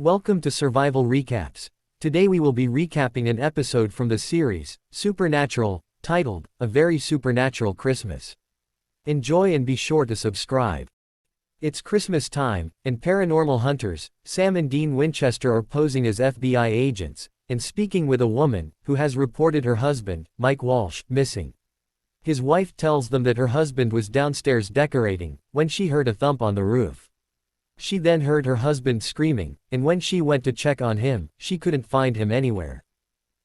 Welcome to Survival Recaps. Today we will be recapping an episode from the series, Supernatural, titled, A Very Supernatural Christmas. Enjoy and be sure to subscribe. It's Christmas time, and paranormal hunters, Sam and Dean Winchester are posing as FBI agents, and speaking with a woman, who has reported her husband, Mike Walsh, missing. His wife tells them that her husband was downstairs decorating, when she heard a thump on the roof. She then heard her husband screaming, and when she went to check on him, she couldn't find him anywhere.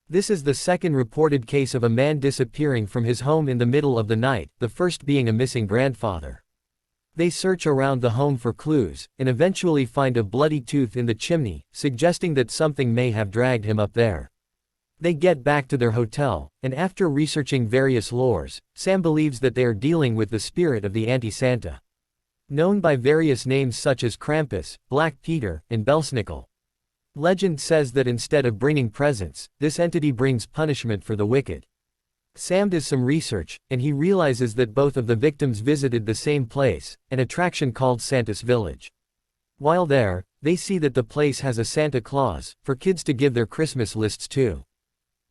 This is the second reported case of a man disappearing from his home in the middle of the night, the first being a missing grandfather. They search around the home for clues, and eventually find a bloody tooth in the chimney, suggesting that something may have dragged him up there. They get back to their hotel, and after researching various lores, Sam believes that they are dealing with the spirit of the anti-Santa, known by various names such as Krampus, Black Peter, and Belsnickel. Legend says that instead of bringing presents, this entity brings punishment for the wicked. Sam does some research, and he realizes that both of the victims visited the same place, an attraction called Santa's Village. While there, they see that the place has a Santa Claus, for kids to give their Christmas lists to.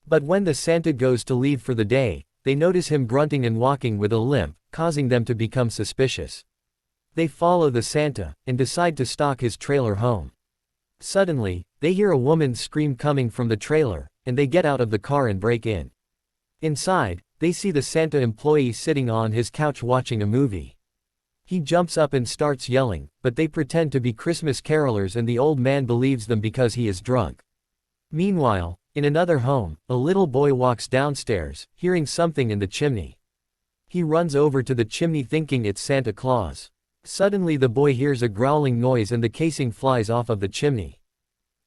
But when the Santa goes to leave for the day, they notice him grunting and walking with a limp, causing them to become suspicious. They follow the Santa, and decide to stalk his trailer home. Suddenly, they hear a woman scream coming from the trailer, and they get out of the car and break in. Inside, they see the Santa employee sitting on his couch watching a movie. He jumps up and starts yelling, but they pretend to be Christmas carolers and the old man believes them because he is drunk. Meanwhile, in another home, a little boy walks downstairs, hearing something in the chimney. He runs over to the chimney thinking it's Santa Claus. Suddenly the boy hears a growling noise and the casing flies off of the chimney.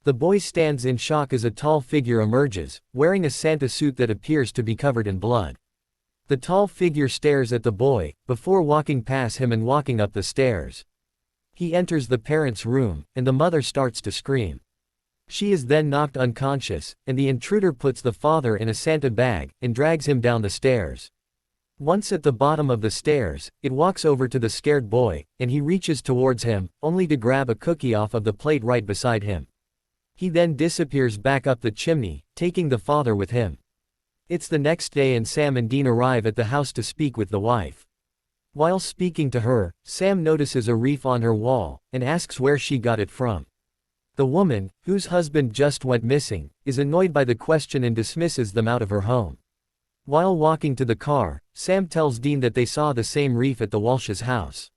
The boy stands in shock as a tall figure emerges, wearing a Santa suit that appears to be covered in blood. The tall figure stares at the boy, before walking past him and walking up the stairs. He enters the parents' room, and the mother starts to scream. She is then knocked unconscious, and the intruder puts the father in a Santa bag, and drags him down the stairs. Once at the bottom of the stairs, it walks over to the scared boy, and he reaches towards him, only to grab a cookie off of the plate right beside him. He then disappears back up the chimney, taking the father with him. It's the next day and Sam and Dean arrive at the house to speak with the wife. While speaking to her, Sam notices a wreath on her wall, and asks where she got it from. The woman, whose husband just went missing, is annoyed by the question and dismisses them out of her home. While walking to the car, Sam tells Dean that they saw the same wreath at the Walsh's house.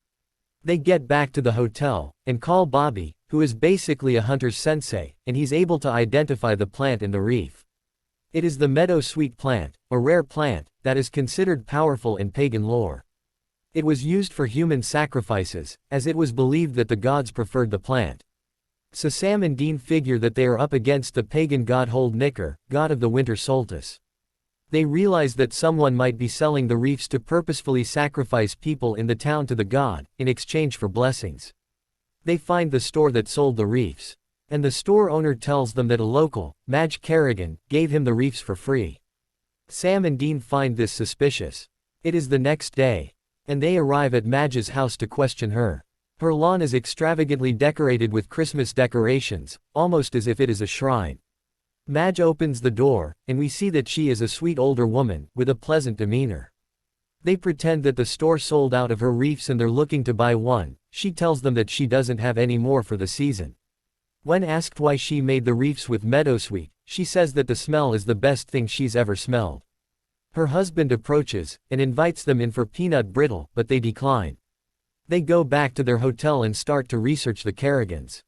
They get back to the hotel, and call Bobby, who is basically a hunter's sensei, and he's able to identify the plant in the wreath. It is the meadowsweet plant, a rare plant, that is considered powerful in pagan lore. It was used for human sacrifices, as it was believed that the gods preferred the plant. So Sam and Dean figure that they are up against the pagan god Holdnicker, god of the winter solstice. They realize that someone might be selling the wreaths to purposefully sacrifice people in the town to the god, in exchange for blessings. They find the store that sold the wreaths. And the store owner tells them that a local, Madge Kerrigan, gave him the wreaths for free. Sam and Dean find this suspicious. It is the next day. And they arrive at Madge's house to question her. Her lawn is extravagantly decorated with Christmas decorations, almost as if it is a shrine. Madge opens the door, and we see that she is a sweet older woman, with a pleasant demeanor. They pretend that the store sold out of her wreaths and they're looking to buy one. She tells them that she doesn't have any more for the season. When asked why she made the wreaths with meadowsweet, she says that the smell is the best thing she's ever smelled. Her husband approaches, and invites them in for peanut brittle, but they decline. They go back to their hotel and start to research the Kerrigans.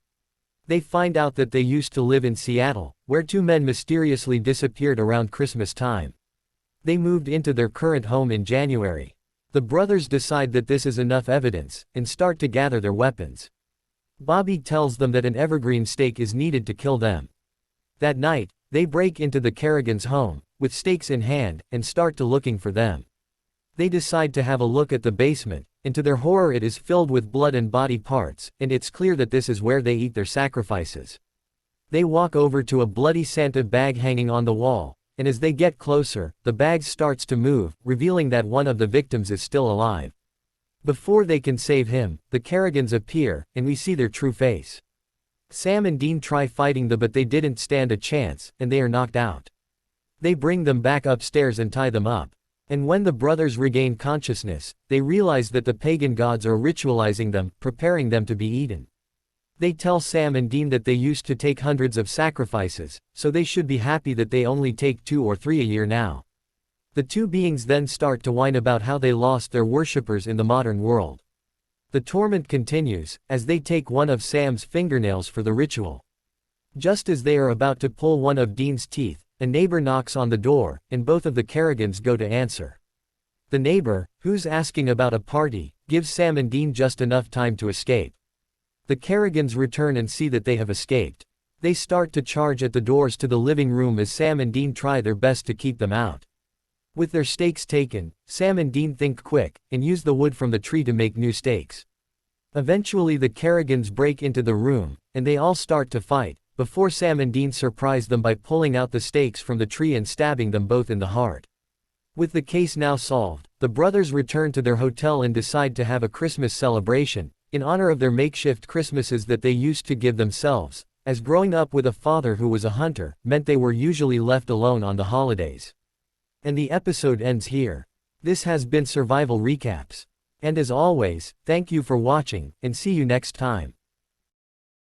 They find out that they used to live in Seattle, where two men mysteriously disappeared around Christmas time. They moved into their current home in January. The brothers decide that this is enough evidence, and start to gather their weapons. Bobby tells them that an evergreen stake is needed to kill them. That night, they break into the Kerrigans' home, with stakes in hand, and start to looking for them. They decide to have a look at the basement, and to their horror it is filled with blood and body parts, and it's clear that this is where they eat their sacrifices. They walk over to a bloody Santa bag hanging on the wall, and as they get closer, the bag starts to move, revealing that one of the victims is still alive. Before they can save him, the Kerrigans appear, and we see their true face. Sam and Dean try fighting them, but they didn't stand a chance, and they are knocked out. They bring them back upstairs and tie them up. And when the brothers regain consciousness, they realize that the pagan gods are ritualizing them, preparing them to be eaten. They tell Sam and Dean that they used to take hundreds of sacrifices, so they should be happy that they only take 2 or 3 a year now. The two beings then start to whine about how they lost their worshippers in the modern world. The torment continues, as they take one of Sam's fingernails for the ritual. Just as they are about to pull one of Dean's teeth, a neighbor knocks on the door, and both of the Kerrigans go to answer. The neighbor, who's asking about a party, gives Sam and Dean just enough time to escape. The Kerrigans return and see that they have escaped. They start to charge at the doors to the living room as Sam and Dean try their best to keep them out. With their stakes taken, Sam and Dean think quick, and use the wood from the tree to make new stakes. Eventually the Kerrigans break into the room, and they all start to fight, before Sam and Dean surprise them by pulling out the stakes from the tree and stabbing them both in the heart. With the case now solved, the brothers return to their hotel and decide to have a Christmas celebration, in honor of their makeshift Christmases that they used to give themselves, as growing up with a father who was a hunter meant they were usually left alone on the holidays. And the episode ends here. This has been Survival Recaps. And as always, thank you for watching, and see you next time.